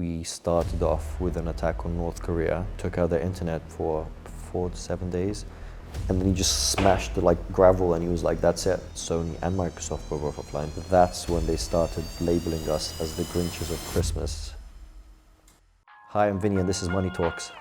We started off with an attack on North Korea, took out their internet for 4 to 7 days, and then he just smashed the gravel, and he was like, that's it. Sony and Microsoft were both offline. That's when they started labeling us as the Grinches of Christmas. Hi, I'm Vinny and this is Money Talks.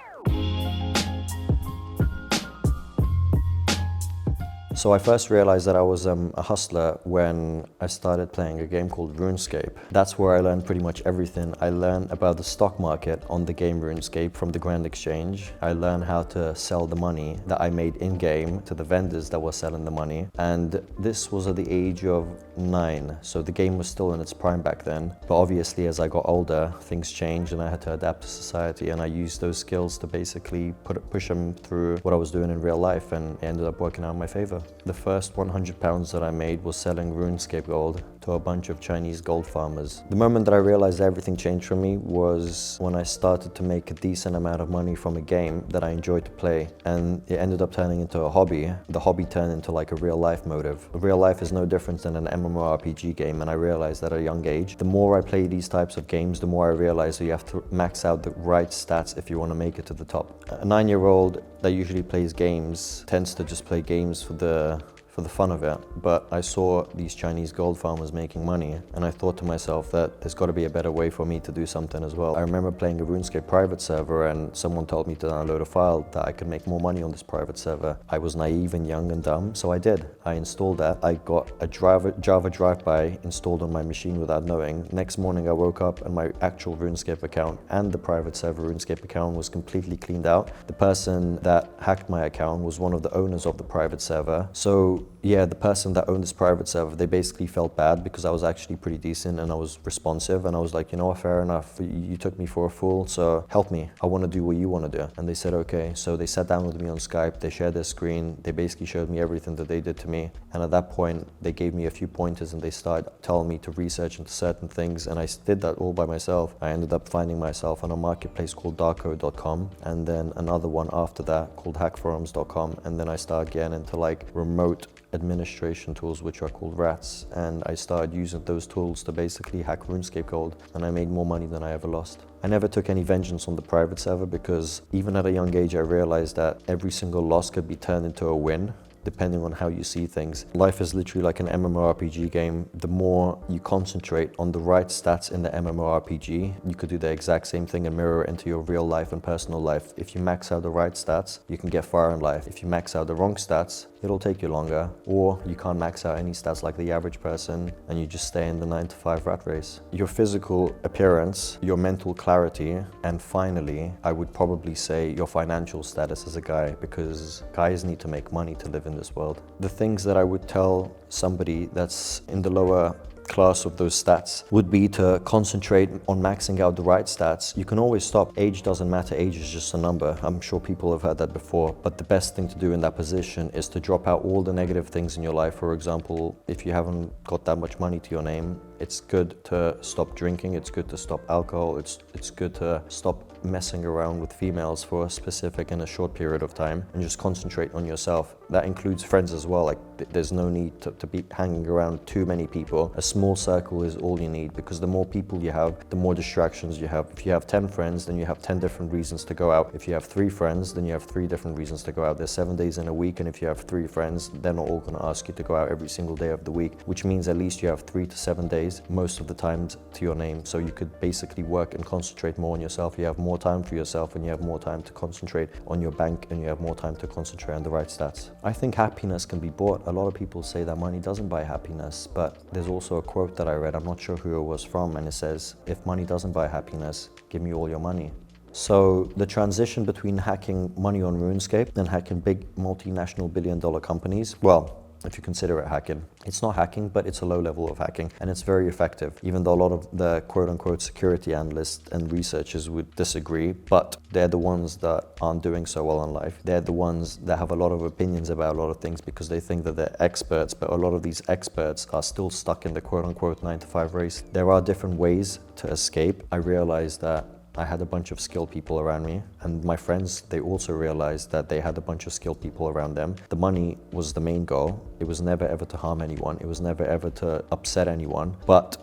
So I first realized that I was a hustler when I started playing a game called RuneScape. That's where I learned pretty much everything. I learned about the stock market on the game RuneScape from the Grand Exchange. I learned how to sell the money that I made in-game to the vendors that were selling the money. And this was at the age of 9, so the game was still in its prime back then. But obviously as I got older, things changed and I had to adapt to society, and I used those skills to basically push them through what I was doing in real life, and it ended up working out in my favor. The first 100 pounds that I made was selling RuneScape gold to a bunch of Chinese gold farmers. The moment that I realized everything changed for me was when I started to make a decent amount of money from a game that I enjoyed to play, and it ended up turning into a hobby. The hobby turned into like a real life motive. Real life is no different than an MMORPG game, and I realized at a young age, the more I play these types of games, the more I realized that you have to max out the right stats if you want to make it to the top. A 9-year-old that usually plays games tends to just play games for the fun of it, but I saw these Chinese gold farmers making money, and I thought to myself that there's got to be a better way for me to do something as well. I remember playing a RuneScape private server, and someone told me to download a file that I could make more money on this private server. I was naive and young and dumb, so I did. I installed that. I got a Java drive-by installed on my machine without knowing. Next morning I woke up and my actual RuneScape account and the private server RuneScape account was completely cleaned out. The person that hacked my account was one of the owners of the private server. So yeah, the person that owned this private server, they basically felt bad because I was actually pretty decent and I was responsive, and I was like, you know what, fair enough, you took me for a fool, so help me. I want to do what you want to do. And they said, okay. So they sat down with me on Skype, they shared their screen, they basically showed me everything that they did to me. And at that point, they gave me a few pointers and they started telling me to research into certain things, and I did that all by myself. I ended up finding myself on a marketplace called darko.com, and then another one after that called hackforums.com, and then I started getting into like remote administration tools which are called rats, and I started using those tools to basically hack RuneScape gold, and I made more money than I ever lost. I never took any vengeance on the private server because even at a young age I realized that every single loss could be turned into a win, depending on how you see things. Life is literally like an MMORPG game. The more you concentrate on the right stats in the MMORPG, you could do the exact same thing and mirror it into your real life and personal life. If you max out the right stats, you can get far in life. If you max out the wrong stats, it'll take you longer, or you can't max out any stats like the average person and you just stay in the 9-to-5 rat race. Your physical appearance, your mental clarity, and finally, I would probably say your financial status as a guy, because guys need to make money to live in this world. The things that I would tell somebody that's in the lower class of those stats would be to concentrate on maxing out the right stats. You can always stop. Age doesn't matter. Age is just a number. I'm sure people have heard that before, but the best thing to do in that position is to drop out all the negative things in your life. For example, if you haven't got that much money to your name, it's good to stop drinking, it's good to stop alcohol, it's good to stop messing around with females for a specific and a short period of time, and just concentrate on yourself. That includes friends as well. Like there's no need to be hanging around too many people. A small circle is all you need, because the more people you have, the more distractions you have. If you have 10 friends, then you have 10 different reasons to go out. If you have 3 friends, then you have 3 different reasons to go out. There's 7 days in a week, and if you have 3 friends, they're not all gonna ask you to go out every single day of the week, which means at least you have 3 to 7 days most of the time to your name. So you could basically work and concentrate more on yourself. You have more time for yourself, and you have more time to concentrate on your bank, and you have more time to concentrate on the right stats. I think happiness can be bought. A lot of people say that money doesn't buy happiness, but there's also a quote that I read, I'm not sure who it was from, and it says, if money doesn't buy happiness, give me all your money. So the transition between hacking money on RuneScape and hacking big multinational billion-dollar companies, well, if you consider it hacking. It's not hacking, but it's a low level of hacking, and it's very effective, even though a lot of the quote-unquote security analysts and researchers would disagree, but they're the ones that aren't doing so well in life. They're the ones that have a lot of opinions about a lot of things because they think that they're experts, but a lot of these experts are still stuck in the quote-unquote 9-to-5 race. There are different ways to escape. I realized that I had a bunch of skilled people around me, and my friends, they also realized that they had a bunch of skilled people around them. The money was the main goal. It was never ever to harm anyone. It was never ever to upset anyone. But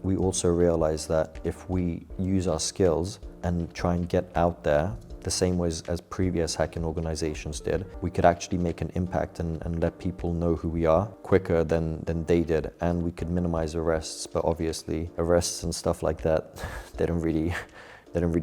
we also realized that if we use our skills and try and get out there the same ways as previous hacking organizations did, we could actually make an impact and let people know who we are quicker than they did, and we could minimize arrests. But obviously arrests and stuff like that, they don't really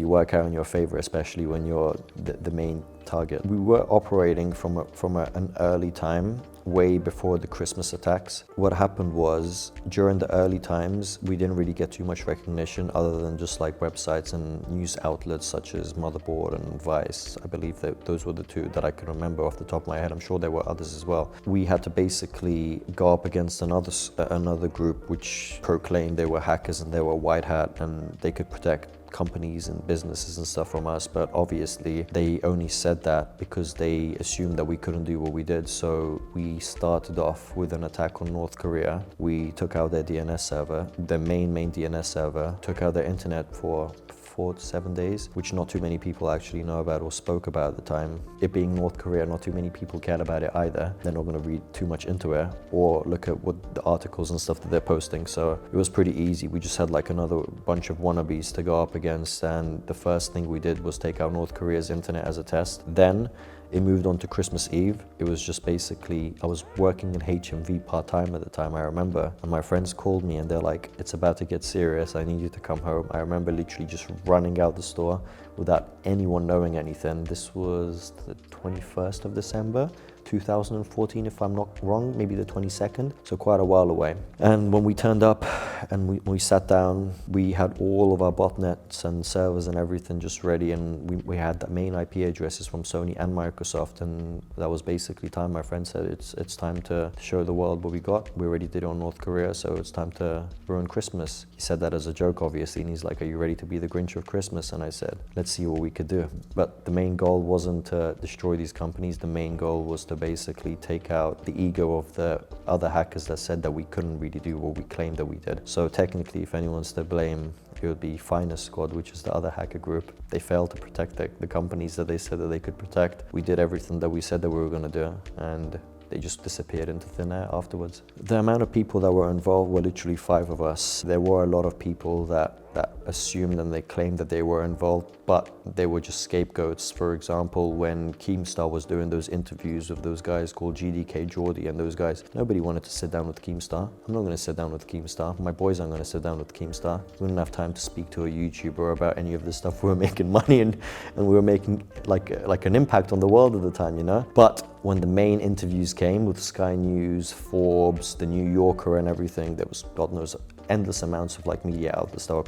work out in your favor, especially when you're the main target. We were operating from an early time, way before the Christmas attacks. What happened was, during the early times, we didn't really get too much recognition other than just like websites and news outlets such as Motherboard and Vice. I believe that those were the two that I can remember off the top of my head. I'm sure there were others as well. We had to basically go up against another group which proclaimed they were hackers and they were white hat and they could protect companies and businesses and stuff from us, but obviously they only said that because they assumed that we couldn't do what we did. So we started off with an attack on North Korea. We took out their DNS server, their main DNS server, took out their internet for 4 to 7 days, which not too many people actually know about or spoke about at the time. It being North Korea, not too many people cared about it either. They're not going to read too much into it or look at what the articles and stuff that they're posting. So it was pretty easy. We just had like another bunch of wannabes to go up against, and the first thing we did was take out North Korea's internet as a test. Then it moved on to Christmas Eve. It was just basically, I was working in HMV part-time at the time, I remember, and my friends called me and they're like, it's about to get serious, I need you to come home. I remember literally just running out the store without anyone knowing anything. This was the 21st of December 2014, if I'm not wrong, maybe the 22nd, so quite a while away. And when we turned up and we sat down, we had all of our botnets and servers and everything just ready, and we had the main IP addresses from Sony and Microsoft, and that was basically time. My friend said it's time to show the world what we got. We already did it on North Korea, so it's time to ruin Christmas. He said that as a joke, obviously, and he's like, are you ready to be the Grinch of Christmas? And I said, let's see what we could do. But the main goal wasn't to destroy these companies. The main goal was to basically take out the ego of the other hackers that said that we couldn't really do what we claimed that we did. So technically, if anyone's to blame, it would be Finest Squad, which is the other hacker group. They failed to protect the companies that they said that they could protect. We did everything that we said that we were going to do, and they just disappeared into thin air afterwards. The amount of people that were involved were literally 5 of us. There were a lot of people that assumed and they claimed that they were involved, but they were just scapegoats. For example, when Keemstar was doing those interviews with those guys called GDK Geordie and those guys, nobody wanted to sit down with Keemstar. I'm not going to sit down with Keemstar. My boys aren't going to sit down with Keemstar. We didn't have time to speak to a YouTuber about any of this stuff. We were making money and we were making like an impact on the world at the time, you know? But when the main interviews came with Sky News, Forbes, The New Yorker and everything, there was, God knows, endless amounts of like media outlets that were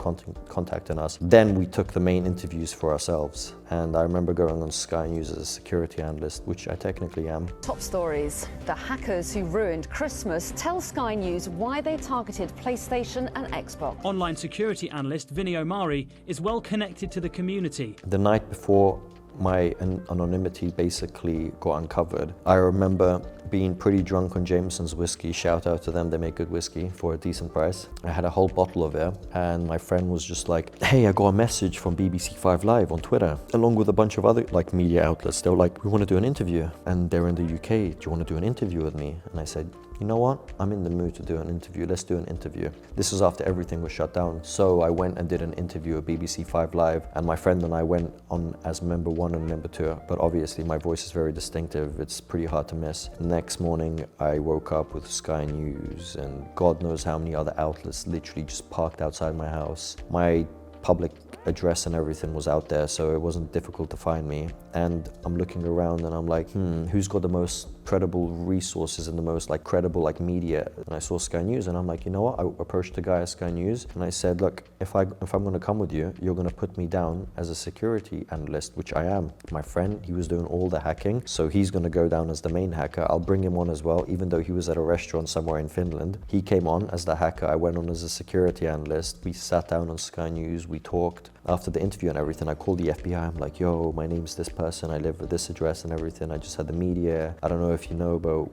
contacting us. Then we took the main interviews for ourselves. And I remember going on Sky News as a security analyst, which I technically am. Top stories. The hackers who ruined Christmas tell Sky News why they targeted PlayStation and Xbox. Online security analyst Vinnie Omari is well connected to the community. The night before my anonymity basically got uncovered, I remember being pretty drunk on Jameson's whiskey. Shout out to them, they make good whiskey for a decent price. I had a whole bottle of it, and my friend was just like, hey, I got a message from BBC 5 Live on Twitter, along with a bunch of other like media outlets. They were like, we want to do an interview, and they're in the UK, do you want to do an interview with me? And I said, you know what, I'm in the mood to do an interview, let's do an interview. This was after everything was shut down. So I went and did an interview at BBC 5 Live, and my friend and I went on as member 1 and member 2, but obviously my voice is very distinctive, it's pretty hard to miss. Next morning I woke up with Sky News and God knows how many other outlets literally just parked outside my house. My public address and everything was out there, so it wasn't difficult to find me. And I'm looking around and I'm like, who's got the most credible resources and the most like credible like media? And I saw Sky News and I'm like, you know what? I approached the guy at Sky News and I said, look, if I'm going to come with you, you're going to put me down as a security analyst, which I am. My friend, he was doing all the hacking, so he's going to go down as the main hacker. I'll bring him on as well, even though he was at a restaurant somewhere in Finland. He came on as the hacker, I went on as a security analyst. We sat down on Sky News, we talked. After the interview and everything, I called the FBI. I'm like, yo, my name's this person, I live with this address and everything. I just had the media. I don't know if you know, but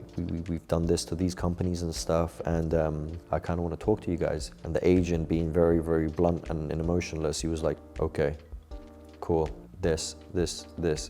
we've done this to these companies and stuff, and I kind of want to talk to you guys. And the agent, being very, very blunt and emotionless, he was like, okay, cool. this,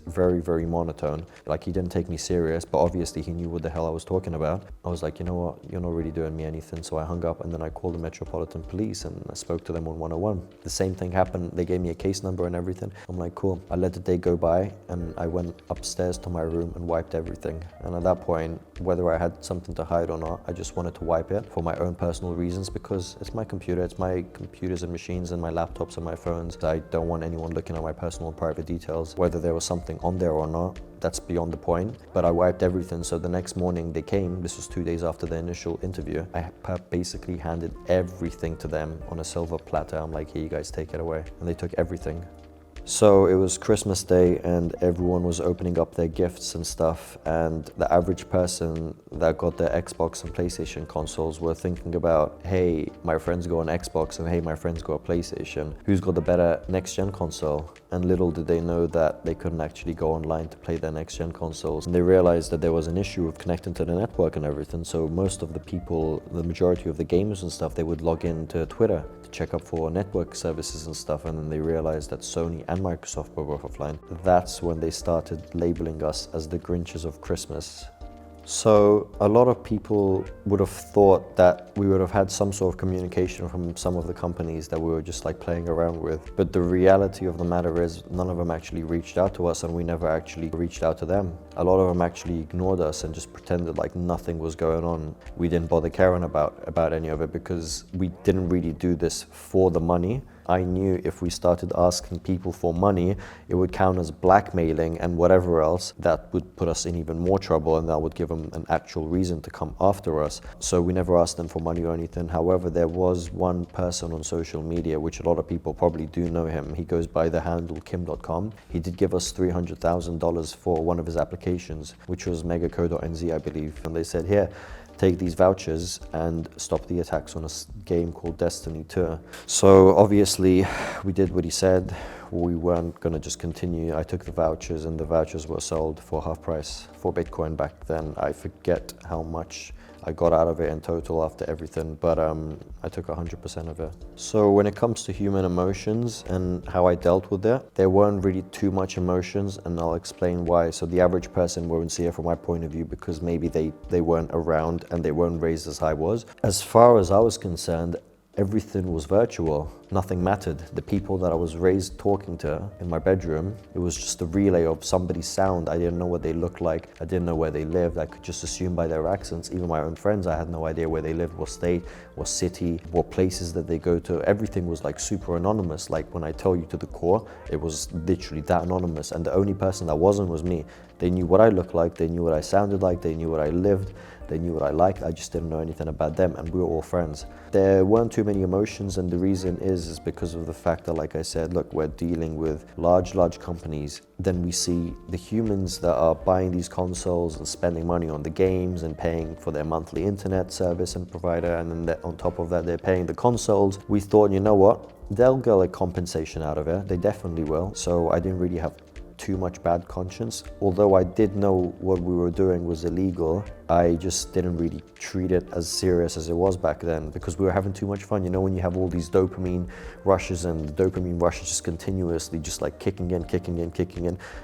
very, very monotone. Like, he didn't take me serious, but obviously he knew what the hell I was talking about. I was like, you know what, you're not really doing me anything. So I hung up, and then I called the Metropolitan Police and I spoke to them on 101. The same thing happened. They gave me a case number and everything. I'm like, cool. I let the day go by, and I went upstairs to my room and wiped everything. And at that point, whether I had something to hide or not, I just wanted to wipe it for my own personal reasons, because it's my computer, it's my computers and machines and my laptops and my phones. I don't want anyone looking at my personal and private details. Whether there was something on there or not, that's beyond the point. But I wiped everything. So the next morning they came, this was 2 days after the initial interview, I basically handed everything to them on a silver platter. I'm like, here, you guys take it away. And they took everything. So it was Christmas Day, and everyone was opening up their gifts and stuff, and the average person that got their Xbox and PlayStation consoles were thinking about, hey, my friends go on Xbox, and hey, my friends go on PlayStation. Who's got the better next-gen console? And little did they know that they couldn't actually go online to play their next-gen consoles. And they realized that there was an issue with connecting to the network and everything, so most of the people, the majority of the gamers and stuff, they would log into Twitter to check up for network services and stuff, and then they realized that Sony and Microsoft were both offline. That's when they started labeling us as the Grinches of Christmas. So a lot of people would have thought that we would have had some sort of communication from some of the companies that we were just like playing around with. But the reality of the matter is none of them actually reached out to us, and we never actually reached out to them. A lot of them actually ignored us and just pretended like nothing was going on. We didn't bother caring about any of it, because we didn't really do this for the money. I knew if we started asking people for money, it would count as blackmailing and whatever else. That would put us in even more trouble, and that would give them an actual reason to come after us. So we never asked them for money or anything. However, there was one person on social media, which a lot of people probably do know him. He goes by the handle Kim.com. He did give us $300,000 for one of his applications, which was megacode.nz, I believe. And they said, here, take these vouchers and stop the attacks on a game called Destiny 2. So obviously we did what he said. We weren't gonna just continue. I took the vouchers, and the vouchers were sold for half price for Bitcoin back then. I forget how much I got out of it in total after everything, but I took 100% of it. So when it comes to human emotions and how I dealt with it, there weren't really too much emotions, and I'll explain why. So the average person won't see it from my point of view, because maybe they weren't around and they weren't raised as I was. As far as I was concerned, everything was virtual. Nothing mattered. The people that I was raised talking to in my bedroom, it was just a relay of somebody's sound. I didn't know what they looked like. I didn't know where they lived. I could just assume by their accents. Even my own friends, I had no idea where they lived, what state, what city, what places that they go to. Everything was like super anonymous. Like when I tell you to the core, it was literally that anonymous. And the only person that wasn't was me. They knew what I looked like. They knew what I sounded like. They knew what I lived. They knew what I liked. I just didn't know anything about them, and we were all friends. There weren't too many emotions, and the reason is because of the fact that, like I said, look, we're dealing with large companies. Then we see the humans that are buying these consoles and spending money on the games and paying for their monthly internet service and provider, and then on top of that, they're paying the consoles. We thought, you know what? They'll get a compensation out of it. They definitely will. So I didn't really have too much bad conscience. Although I did know what we were doing was illegal, I just didn't really treat it as serious as it was back then, because we were having too much fun. You know, when you have all these dopamine rushes, and the dopamine rush is just continuously just like kicking in,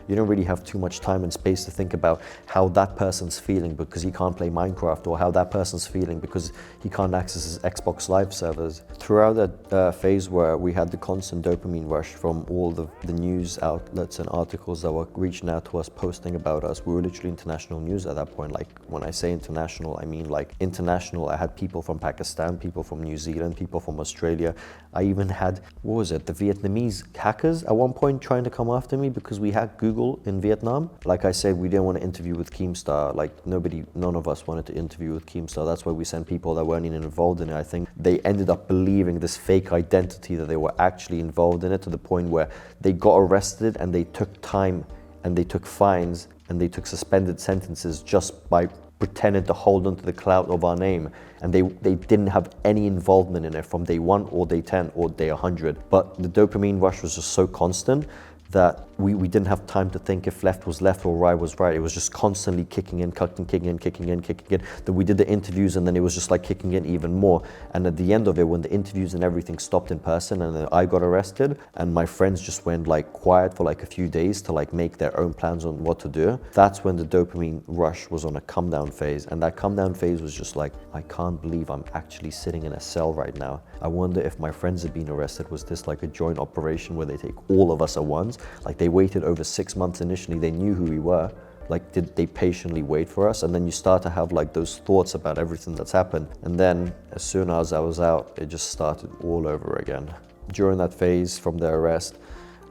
you don't really have too much time and space to think about how that person's feeling because he can't play Minecraft, or how that person's feeling because he can't access his Xbox Live servers. Throughout that phase where we had the constant dopamine rush from all the news outlets and articles that were reaching out to us, posting about us, we were literally international news at that point. Like, when I say international, I mean like international. I had people from Pakistan, people from New Zealand, people from Australia. I even had, the Vietnamese hackers at one point trying to come after me because we hacked Google in Vietnam. Like I said, we didn't want to interview with Keemstar. Like none of us wanted to interview with Keemstar. That's why we sent people that weren't even involved in it. I think they ended up believing this fake identity that they were actually involved in it, to the point where they got arrested and they took time and they took fines and they took suspended sentences just by pretended to hold on to the clout of our name, and they didn't have any involvement in it from day 1 or day 10 or day 100. But the dopamine rush was just so constant that we didn't have time to think if left was left or right was right. It was just constantly kicking in. Then we did the interviews, and then it was just like kicking in even more. And at the end of it, when the interviews and everything stopped in person, and then I got arrested, and my friends just went like quiet for like a few days to like make their own plans on what to do, that's when the dopamine rush was on a come down phase. And that come down phase was just like, I can't believe I'm actually sitting in a cell right now. I wonder if my friends had been arrested. Was this like a joint operation where they take all of us at once? Like, they waited over 6 months initially. They knew who we were. Like, did they patiently wait for us? And then you start to have like those thoughts about everything that's happened. And then as soon as I was out, it just started all over again. During that phase from the arrest,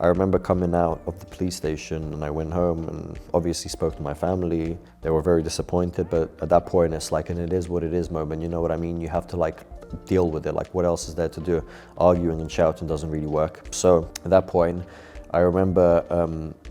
I remember coming out of the police station, and I went home and obviously spoke to my family. They were very disappointed, but at that point it's like an it is what it is moment, you know what I mean? You have to like deal with it. Like, what else is there to do? Arguing and shouting doesn't really work. So at that point, I remember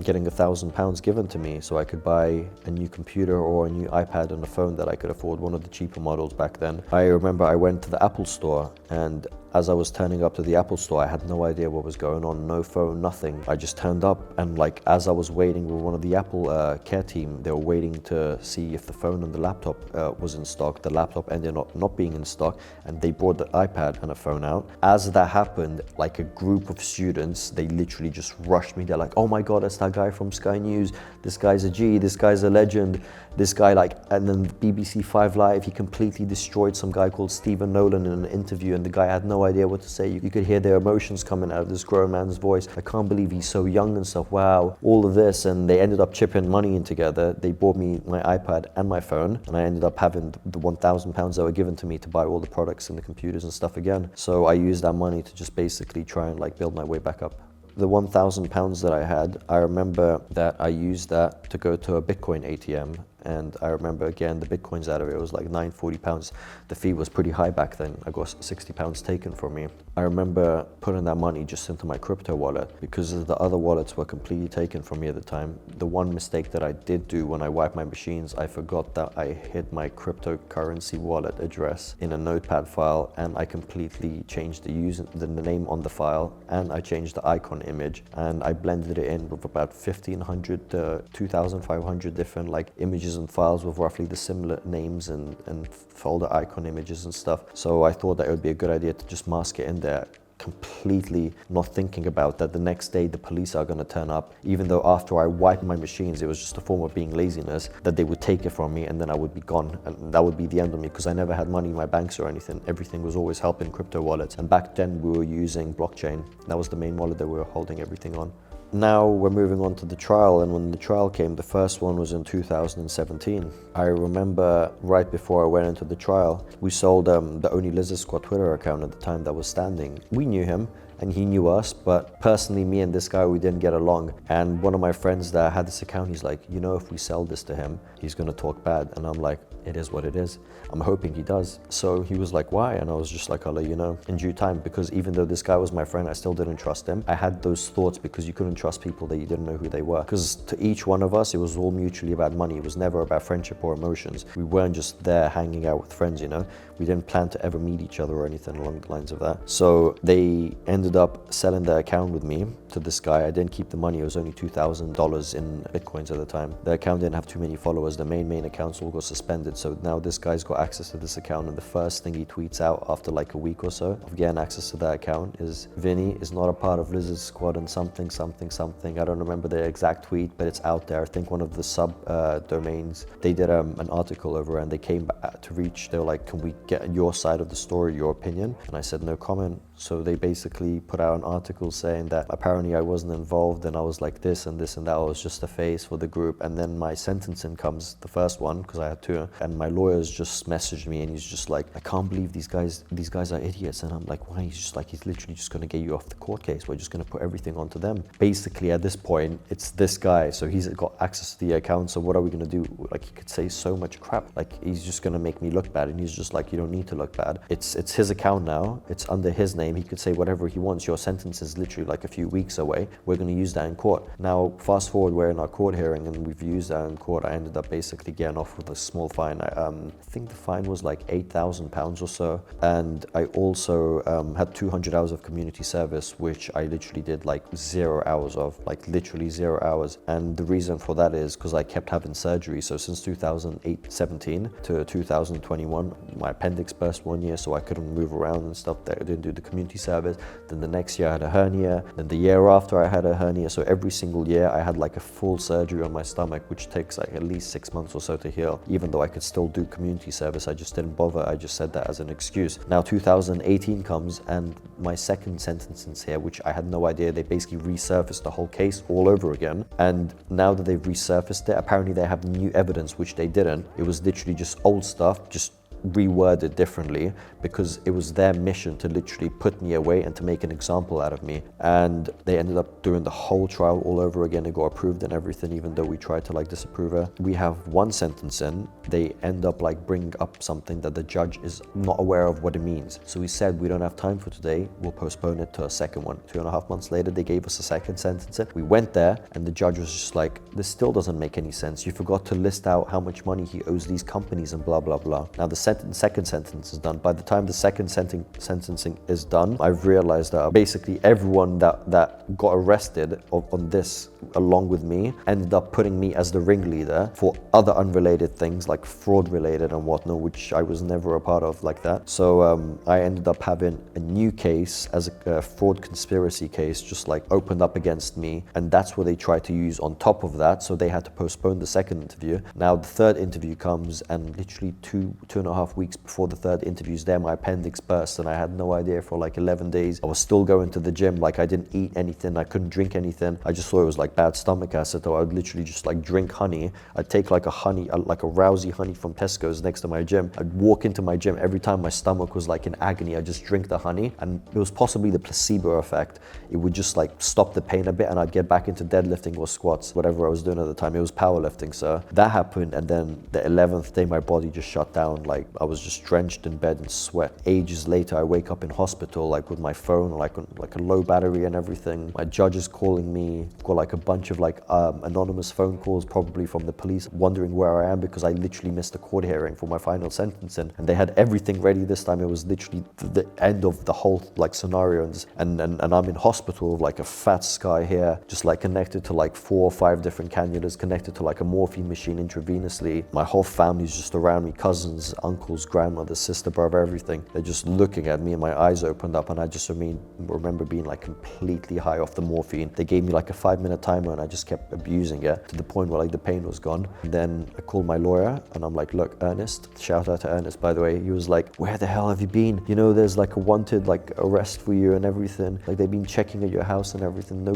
getting £1,000 given to me so I could buy a new computer or a new iPad and a phone that I could afford, one of the cheaper models back then. I remember I went to the Apple store, and as I was turning up to the Apple store, I had no idea what was going on, no phone, nothing. I just turned up, and like as I was waiting with one of the Apple care team, they were waiting to see if the phone and the laptop was in stock. The laptop ended up not being in stock, and they brought the iPad and a phone out. As that happened, like a group of students, they literally just rushed me. They're like, oh my God, that's that guy from Sky News. This guy's a G, this guy's a legend. This guy like, and then BBC 5 Live, he completely destroyed some guy called Stephen Nolan in an interview, and the guy had no idea what to say. You could hear their emotions coming out of this grown man's voice. I can't believe he's so young and stuff. Wow, all of this. And they ended up chipping money in together. They bought me my iPad and my phone, and I ended up having the £1,000 that were given to me to buy all the products and the computers and stuff again. So I used that money to just basically try and like build my way back up. The £1,000 that I had, I remember that I used that to go to a Bitcoin ATM. And I remember again, the Bitcoins out of it was like £940. The fee was pretty high back then. I got £60 taken from me. I remember putting that money just into my crypto wallet because the other wallets were completely taken from me at the time. The one mistake that I did do when I wiped my machines, I forgot that I hid my cryptocurrency wallet address in a notepad file, and I completely changed the name on the file, and I changed the icon image, and I blended it in with about 1,500 to 2,500 different like images and files with roughly the similar names and folder icon images and stuff. So I thought that it would be a good idea to just mask it in there, completely not thinking about that the next day the police are going to turn up, even though after I wiped my machines, it was just a form of being laziness, that they would take it from me and then I would be gone, and that would be the end of me because I never had money in my banks or anything. Everything was always held in crypto wallets, and back then we were using blockchain. That was the main wallet that we were holding everything on. Now we're moving on to the trial, and when the trial came, the first one was in 2017. I remember right before I went into the trial, we sold the only Lizard Squad Twitter account at the time that was standing. We knew him and he knew us, but personally me and this guy, we didn't get along. And one of my friends that had this account, he's like, you know, if we sell this to him, he's gonna talk bad. And I'm like, it is what it is. I'm hoping he does. So he was like, why? And I was just like, I'll let you know in due time, because even though this guy was my friend, I still didn't trust him. I had those thoughts because you couldn't trust people that you didn't know who they were. Because to each one of us, it was all mutually about money. It was never about friendship or emotions. We weren't just there hanging out with friends, you know? We didn't plan to ever meet each other or anything along the lines of that. So they ended up selling their account with me to this guy. I didn't keep the money. It was only $2,000 in Bitcoins at the time. The account didn't have too many followers. The main accounts all got suspended. So now this guy's got access to this account, and the first thing he tweets out after like a week or so of getting access to that account is, Vinny is not a part of Lizard Squad and something. I don't remember the exact tweet, but it's out there. I think one of the sub domains, they did an article over, and they came back to reach, they were like, can we get your side of the story, your opinion? And I said no comment. So they basically put out an article saying that apparently I wasn't involved and I was like this and this and that. I was just a face for the group. And then my sentencing comes, the first one, because I had two, and my lawyers just messaged me and he's just like, I can't believe these guys are idiots. And I'm like, why? He's just like, he's literally just going to get you off the court case. We're just going to put everything onto them. Basically at this point, it's this guy. So he's got access to the account. So what are we going to do? Like, he could say so much crap. Like, he's just going to make me look bad. And he's just like, You don't need to look bad. It's his account now. It's under his name. He could say whatever he wants. Your sentence is literally like a few weeks away. We're going to use that in court. Now, fast forward, we're in our court hearing and we've used that in court. I ended up basically getting off with a small fine. I think the fine was like £8,000 or so. And I also had 200 hours of community service, which I literally did like 0 hours of, like literally 0 hours. And the reason for that is because I kept having surgery. So since 2017 to 2021, my appendix burst 1 year, so I couldn't move around and stuff. I didn't do the community service. Then the next year I had a hernia. Then the year after I had a hernia. So every single year I had like a full surgery on my stomach, which takes like at least 6 months or so to heal. Even though I could still do community service, I just didn't bother. I just said that as an excuse. Now 2018 comes and my second sentence is here, which I had no idea. They basically resurfaced the whole case all over again. And now that they've resurfaced it, apparently they have new evidence, which they didn't. It was literally just old stuff, just reworded differently, because it was their mission to literally put me away and to make an example out of me. And they ended up doing the whole trial all over again. It got approved and everything, even though we tried to like disapprove her. We have one sentence in, they end up like bringing up something that the judge is not aware of what it means. So we said, we don't have time for today, we'll postpone it to a second one. 2.5 months later, they gave us a second sentence in. We went there and the judge was just like, this still doesn't make any sense. You forgot to list out how much money he owes these companies and blah, blah, blah. Now the second sentence is done. By the time the second sentencing is done, I've realized that basically everyone that got arrested on this along with me ended up putting me as the ringleader for other unrelated things like fraud related and whatnot, which I was never a part of like that. So I ended up having a new case as a fraud conspiracy case just like opened up against me, and that's what they tried to use on top of that. So they had to postpone the second interview. Now the third interview comes, and literally 2.5 weeks before the third interview is there, my appendix burst and I had no idea for like 11 days. I was still going to the gym, like I didn't eat anything, I couldn't drink anything. I just thought it was like bad stomach acid, or I would literally just like drink honey. I'd take like a honey, like a Rousey honey from Tesco's next to my gym. I'd walk into my gym, every time my stomach was like in agony, I'd just drink the honey, and it was possibly the placebo effect. It would just like stop the pain a bit and I'd get back into deadlifting or squats, whatever I was doing at the time. It was powerlifting. So that happened, and then the 11th day my body just shut down. Like I was just drenched in bed in sweat. Ages later I wake up in hospital like with my phone like a low battery and everything. My judge is calling me, got like a bunch of like anonymous phone calls, probably from the police, wondering where I am because I literally missed the court hearing for my final sentencing, and they had everything ready this time. It was literally the end of the whole like scenario, and I'm in hospital with like a fat scar here, just like connected to like 4 or 5 different cannulas, connected to like a morphine machine intravenously. My whole family's just around me, cousins, uncles, grandmother, sister, brother, everything. They're just looking at me and my eyes opened up, and I just remember being like completely high off the morphine. They gave me like a 5-minute timer and I just kept abusing it to the point where like the pain was gone. And then I called my lawyer and I'm like, look, Ernest, shout out to Ernest by the way, he was like, where the hell have you been? You know, there's like a wanted like arrest for you and everything. Like they've been checking at your house and everything.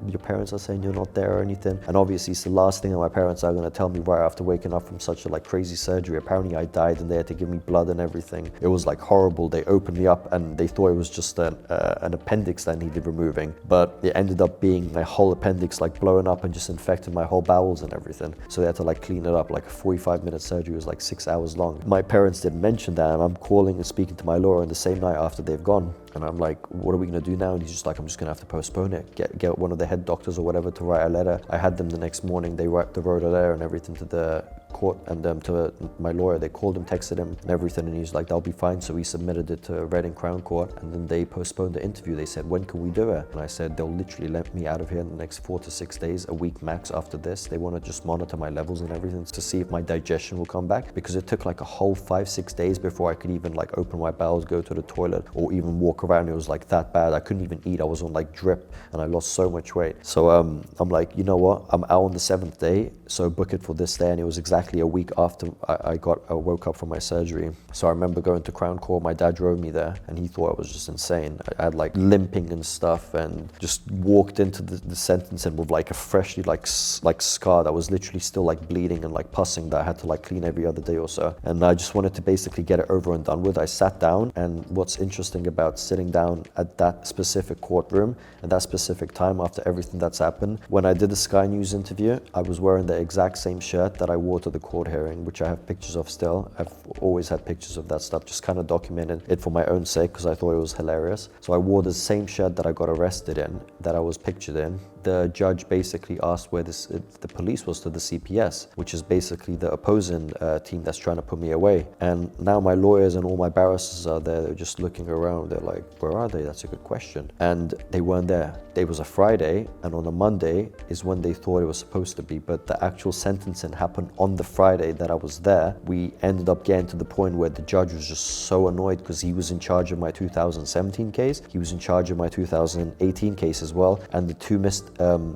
Your parents are saying you're not there or anything. And obviously it's the last thing that my parents are going to tell me right after waking up from such a like crazy surgery. Apparently I died and they had to give me blood and everything. It was like horrible. They opened me up and they thought it was just an appendix that needed removing, but it ended up being my whole appendix like blowing up and just infected my whole bowels and everything. So they had to like clean it up. Like a 45-minute surgery was like 6 hours long. My parents didn't mention that, and I'm calling and speaking to my lawyer on the same night after they've gone. And I'm like, what are we gonna do now? And he's just like, I'm just gonna have to postpone it. Get one of the head doctors or whatever to write a letter. I had them the next morning. They wrote a letter and everything to the court and to my lawyer. They called him, texted him and everything, and he's like, that'll be fine. So we submitted it to Reading Crown Court, and then they postponed the interview. They said, when can we do it? And I said, they'll literally let me out of here in the next 4 to 6 days, a week max after this. They want to just monitor my levels and everything to see if my digestion will come back, because it took like a whole 5-6 days before I could even like open my bowels, go to the toilet, or even walk around. It was like that bad. I couldn't even eat. I was on like drip and I lost so much weight. So I'm like, you know what? I'm out on the 7th day, so book it for this day. And it was exactly a week after I woke up from my surgery. So I remember going to Crown Court. My dad drove me there and he thought I was just insane. I had like limping and stuff, and just walked into the sentencing with like a freshly like scar that was literally still like bleeding and like pussing that I had to like clean every other day or so. And I just wanted to basically get it over and done with. I sat down, and what's interesting about sitting down at that specific courtroom at that specific time after everything that's happened, when I did the Sky News interview, I was wearing the exact same shirt that I wore to after the court hearing, which I have pictures of still. I've always had pictures of that stuff, just kind of documented it for my own sake because I thought it was hilarious. So I wore the same shirt that I got arrested in, that I was pictured in. The judge basically asked where the police was to the CPS, which is basically the opposing team that's trying to put me away. And now my lawyers and all my barristers are there, they're just looking around, they're like, where are they? That's a good question. And they weren't there. It was a Friday, and on a Monday is when they thought it was supposed to be, but the actual sentencing happened on the Friday that I was there. We ended up getting to the point where the judge was just so annoyed because he was in charge of my 2017 case, he was in charge of my 2018 case as well, and the two missed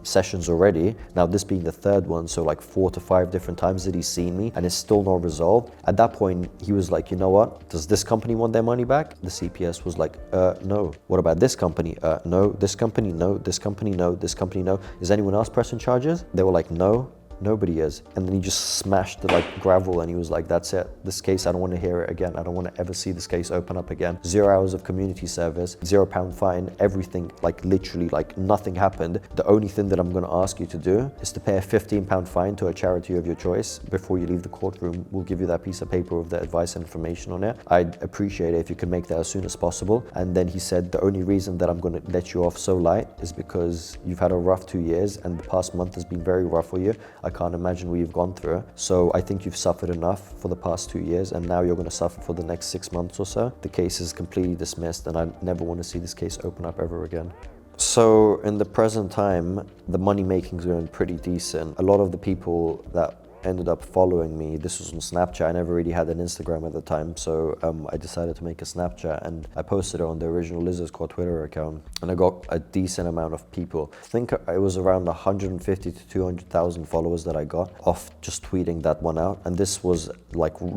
sessions already. Now this being the third one, so like 4 to 5 different times that he's seen me, and it's still not resolved. At that point, he was like, you know what? Does this company want their money back? The CPS was like, no. What about this company? No. This company? No. This company? No. This company? No. Is anyone else pressing charges? They were like, no. Nobody is. And then he just smashed the gravel and he was like, that's it. This case, I don't want to hear it again. I don't want to ever see this case open up again. 0 hours of community service, £0 fine, everything, literally nothing happened. The only thing that I'm going to ask you to do is to pay a £15 fine to a charity of your choice before you leave the courtroom. We'll give you that piece of paper with the advice and information on it. I'd appreciate it if you could make that as soon as possible. And then he said, the only reason that I'm going to let you off so light is because you've had a rough 2 years and the past month has been very rough for you. I can't imagine what you've gone through. So I think you've suffered enough for the past 2 years, and now you're going to suffer for the next 6 months or so. The case is completely dismissed, and I never want to see this case open up ever again. So in the present time, the money making's going pretty decent. A lot of the people that ended up following me, this was on Snapchat. I never really had an Instagram at the time, so I decided to make a Snapchat, and I posted it on the original Lizard Squad Twitter account, and I got a decent amount of people. I think it was around 150 to 200,000 followers that I got off just tweeting that one out, and this was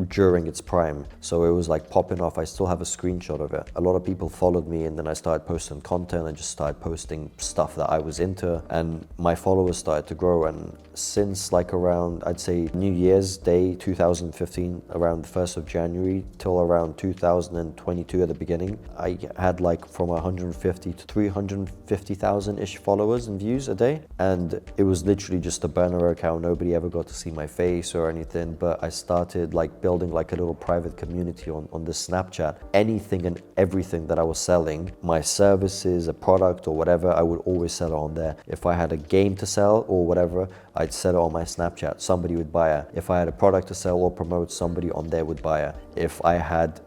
during its prime, so it was popping off. I still have a screenshot of it. A lot of people followed me, and then I started posting content and just started posting stuff that I was into, and my followers started to grow. And since around, I'd say New Year's Day 2015, around the 1st of January till around 2022 at the beginning, I had from 150 to 350,000-ish followers and views a day. And it was literally just a burner account. Nobody ever got to see my face or anything, but I started building a little private community on this Snapchat. Anything and everything that I was selling, my services, a product or whatever, I would always sell it on there. If I had a game to sell or whatever, I'd sell it on my Snapchat. Somebody would buy it. If I had a product to sell or promote, somebody on there would buy it. If I had,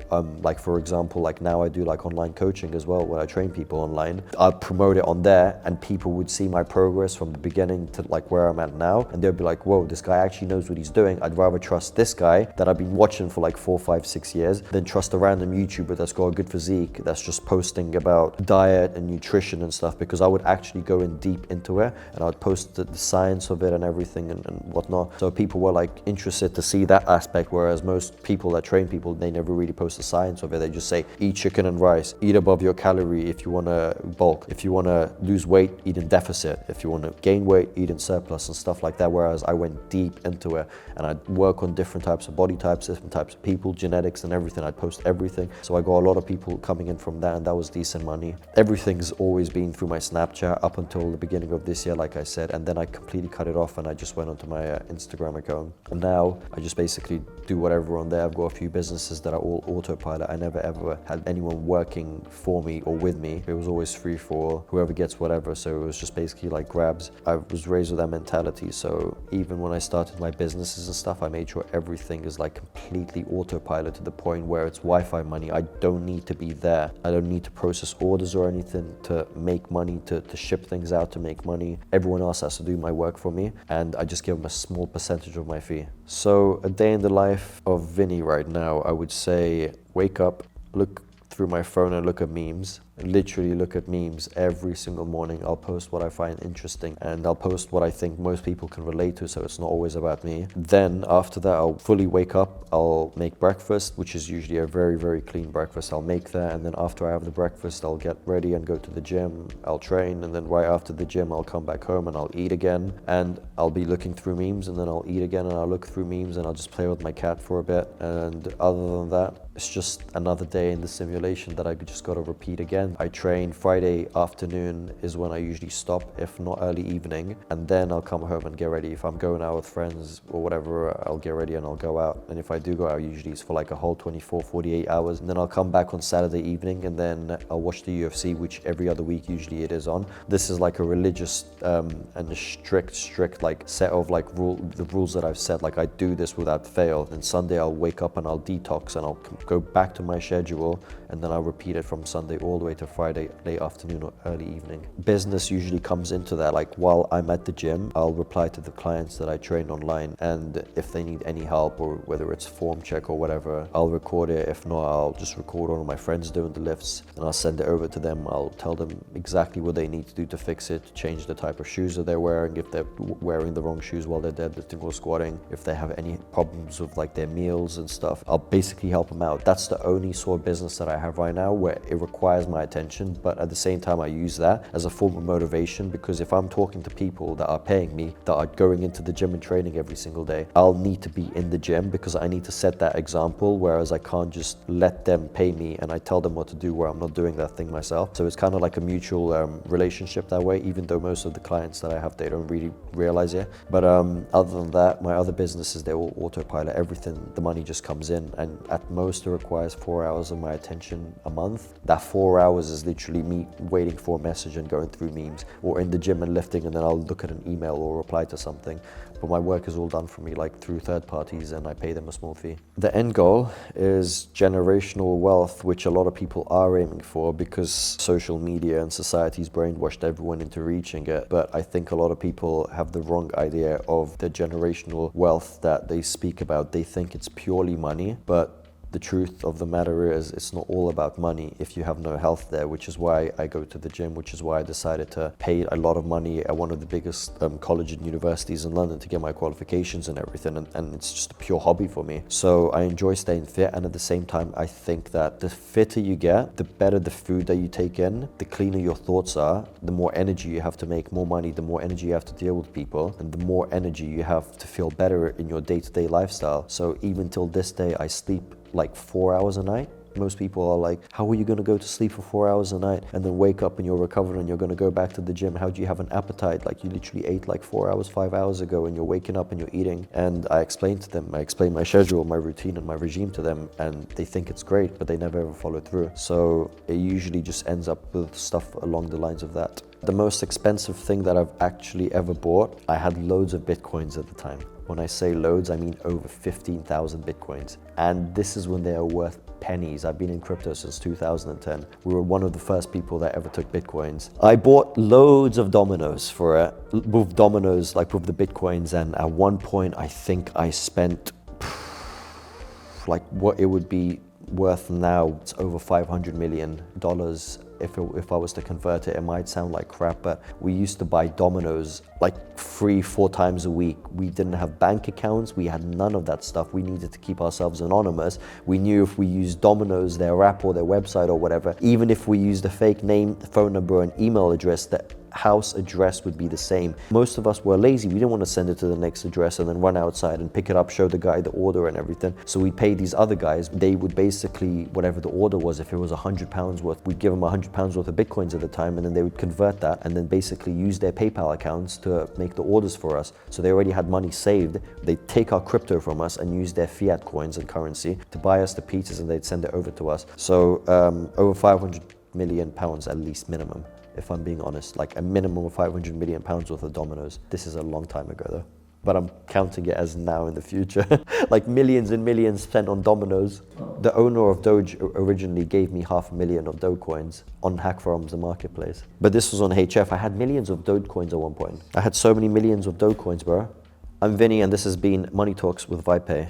for example, now I do online coaching as well, where I train people online, I'd promote it on there, and people would see my progress from the beginning to where I'm at now, and they'd be like, whoa, this guy actually knows what he's doing. I'd rather trust this guy that I've been watching for 4, 5, 6 years than trust a random YouTuber that's got a good physique that's just posting about diet and nutrition and stuff, because I would actually go in deep into it, and I'd post the science of it and everything and whatnot. So people were interested to see that aspect, whereas most people that train people, they never really post the science of it. They just say, eat chicken and rice, eat above your calorie if you want to bulk, if you want to lose weight, eat in deficit, if you want to gain weight, eat in surplus and stuff like that. Whereas I went deep into it, and I'd work on different types of body types, different types of people, genetics and everything. I'd post everything. So I got a lot of people coming in from that, and that was decent money. Everything's always been through my Snapchat up until the beginning of this year, like I said, and then I completely cut it off and I just went onto my Instagram account. And now I just basically do whatever on there. I've got a few businesses that are all autopilot. I never ever had anyone working for me or with me. It was always free for whoever gets whatever. So it was just basically grabs. I was raised with that mentality. So even when I started my businesses and stuff, I made sure everything is completely autopilot to the point where it's Wi-Fi money. I don't need to be there. I don't need to process orders or anything to make money, to ship things out to make money. Everyone else has to do my work for me, and I just give them a small percentage of my fee. So a day in the life of Vinnie right now, I would say wake up, look through my phone and look at memes. Literally look at memes every single morning. I'll post what I find interesting, and I'll post what I think most people can relate to, so it's not always about me. Then after that, I'll fully wake up, I'll make breakfast, which is usually a very, very clean breakfast. I'll make that, and then after I have the breakfast, I'll get ready and go to the gym. I'll train, and then right after the gym, I'll come back home and I'll eat again, and I'll be looking through memes, and then I'll eat again, and I'll look through memes, and I'll just play with my cat for a bit. And other than that, it's just another day in the simulation that I just got to repeat again. weekend. I train. Friday afternoon is when I usually stop, if not early evening. And then I'll come home and get ready. If I'm going out with friends or whatever, I'll get ready and I'll go out. And if I do go out, usually it's for like a whole 24, 48 hours. And then I'll come back on Saturday evening and then I'll watch the UFC, which every other week usually it is on. This is like a religious and a strict like set of like the rules that I've set. Like I do this without fail. And Sunday I'll wake up and I'll detox and I'll go back to my schedule, and then I'll repeat it from Sunday all the way to Friday late afternoon or early evening. Business usually comes into that. Like while I'm at the gym, I'll reply to the clients that I train online, and if they need any help or whether it's form check or whatever, I'll record it. If not, I'll just record one of my friends doing the lifts and I'll send it over to them. I'll tell them exactly what they need to do to fix it, to change the type of shoes that they're wearing, if they're wearing the wrong shoes while they're deadlifting or squatting, if they have any problems with like their meals and stuff. I'll basically help them out. That's the only sort of business that I have right now where it requires my attention, but at the same time I use that as a form of motivation, because if I'm talking to people that are paying me, that are going into the gym and training every single day, I'll need to be in the gym because I need to set that example, whereas I can't just let them pay me and I tell them what to do where I'm not doing that thing myself. So it's kind of like a mutual relationship that way, even though most of the clients that I have, they don't really realize it. But other than that, my other businesses, they all autopilot everything. The money just comes in, and at most it requires 4 hours of my attention a month. That 4 hours is literally me waiting for a message and going through memes, or in the gym and lifting, and then I'll look at an email or reply to something. But my work is all done for me, like through third parties, and I pay them a small fee. The end goal is generational wealth, which a lot of people are aiming for because social media and society's brainwashed everyone into reaching it. But I think a lot of people have the wrong idea of the generational wealth that they speak about. They think it's purely money, but the truth of the matter is it's not all about money if you have no health there, which is why I go to the gym, which is why I decided to pay a lot of money at one of the biggest colleges and universities in London to get my qualifications and everything, and it's just a pure hobby for me. So I enjoy staying fit, and at the same time I think that the fitter you get, the better the food that you take in, the cleaner your thoughts are, the more energy you have to make more money, the more energy you have to deal with people, and the more energy you have to feel better in your day-to-day lifestyle. So even till this day I sleep like 4 hours a night. Most people are like, how are you going to go to sleep for 4 hours a night and then wake up and you're recovered and you're going to go back to the gym? How do you have an appetite? Like you literally ate like 4 hours, 5 hours ago, and you're waking up and you're eating. And I explained to them, I explained my schedule, my routine and my regime to them, and they think it's great, but they never ever follow through. So it usually just ends up with stuff along the lines of that. The most expensive thing that I've actually ever bought, I had loads of Bitcoins at the time. When I say loads, I mean over 15,000 Bitcoins. And this is when they are worth pennies. I've been in crypto since 2010. We were one of the first people that ever took Bitcoins. I bought loads of dominoes for it, with dominoes, like with the Bitcoins. And at one point, I think I spent like what it would be worth now. It's over $500 million. If I was to convert it, it might sound like crap, but we used to buy dominoes like 3-4 times a week. We didn't have bank accounts. We had none of that stuff. We needed to keep ourselves anonymous. We knew if we used Domino's, their app or their website or whatever, even if we used a fake name, phone number, and email address, that house address would be the same. Most of us were lazy. We didn't want to send it to the next address and then run outside and pick it up, show the guy the order and everything. So we paid these other guys. They would basically, whatever the order was, if it was £100 worth, we'd give them £100 worth of Bitcoins at the time, and then they would convert that and then basically use their PayPal accounts to make the orders for us. So they already had money saved. They'd take our crypto from us and use their fiat coins and currency to buy us the pizzas, and they'd send it over to us. So over £500 million at least minimum. If I'm being honest, like a minimum of £500 million worth of dominoes. This is a long time ago though, but I'm counting it as now in the future. Like millions and millions spent on dominoes. The owner of Doge originally gave me $500,000 of Dogecoins on Hackforums, the marketplace. But this was on HF. I had millions of Dogecoins at one point. I had so many millions of Dogecoins, bro. I'm Vinny, and this has been Money Talks with VibePay.